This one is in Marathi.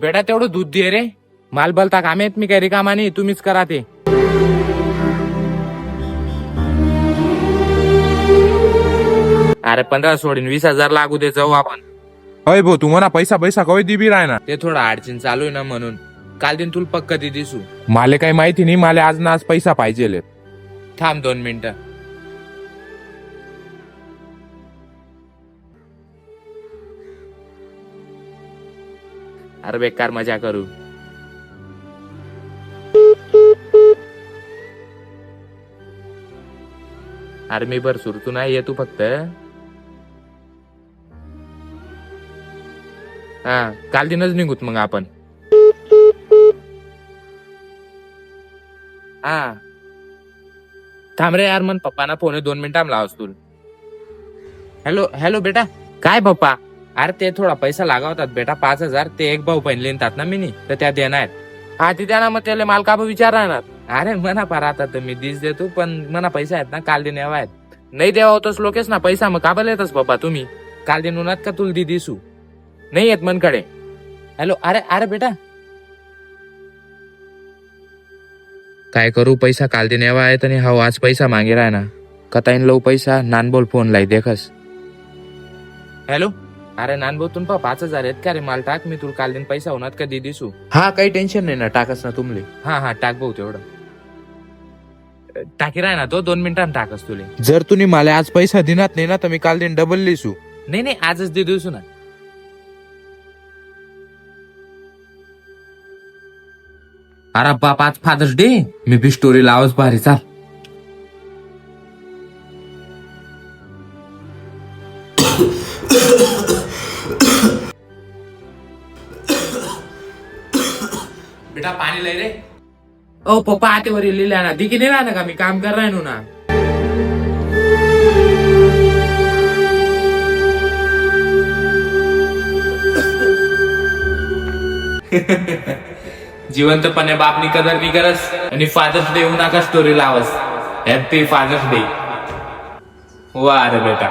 बेटा तेवढं दूध दे रे. माल बलता कामे आहेत, मी काही रिकामा नाही, तुम्हीच करा ते. अरे 15 सोडून 20,000 लागू दे, जाऊ आपण. अय भाऊ तुम्हाला पैसा कवी दिबी राय ना. ते थोडं अडचण चालू आहे ना, म्हणून काल दिन तुला पक्का ती दिसू. माले काही माहिती नाही, माले आज ना आज पैसा पाहिजे. थांब 2 मिनिटं. अरे बेकार मजा करू. अरे मी बर सुरतू नाही, ये तू फक्त. हा काल दिनच निघूत मग आपण. हा थांब रे यार, मन पप्पाना फोन 2 मिनिटां लावस तू. हॅलो हॅलो बेटा. काय पप्पा? अरे ते थोडा पैसा लागावतात बेटा, 5,000. ते एक भाऊ पहिन लिहितात ना मी, तर त्या देणार. हा ती द्या ना, मग त्याला मालका विचार राहणार. अरे मना पार आता तर मी दिस देतो, पण मना पैसा आहेत ना, काल दिन यावा आहेत. नाही देवा होतोस लोकेश ना पैसा, मग काबल येतस पप्पा तुम्ही. काल दिन उन्हात का तुला दी दिसू नाही येत मनकडे. हॅलो अरे अरे बेटा काय करू, पैसा काल दिन यावा आहेत आणि हा आज पैसा मागे राह ना. कताईन लव पैसा नान बोल फोन लाई देखस. हॅलो अरे नान भाऊ तुम 5,000 आहेत का रे, माल टाक, मी तुला काल दिन पैसा होणार का दी दिसू. हा काही टेन्शन नाही ना, टाकस ना तुमले. हा टाक भाऊ, तेवढं टाकी राह ना, तो 2 मिनिटां टाकस तुले. जर तुम्ही मला आज पैसा दिनात नाही ना, तर मी काल दिन डबल लिसू. नाही आजच दी दिसू ना. अरे बाप आज फादर्स डे, मी बी स्टोरी लावच भारी. चाल बेटा पाणी लय रे. ओ पप्पा आतेवर लिहिल्या ना, दिकी नाही राहणार का, मी काम कर राहिनो ना. जिवंतपणे बापनी कदर मी करस आणि फादर्स डे होऊ नका स्टोरी लावस. Happy father's day. वा रे बेटा.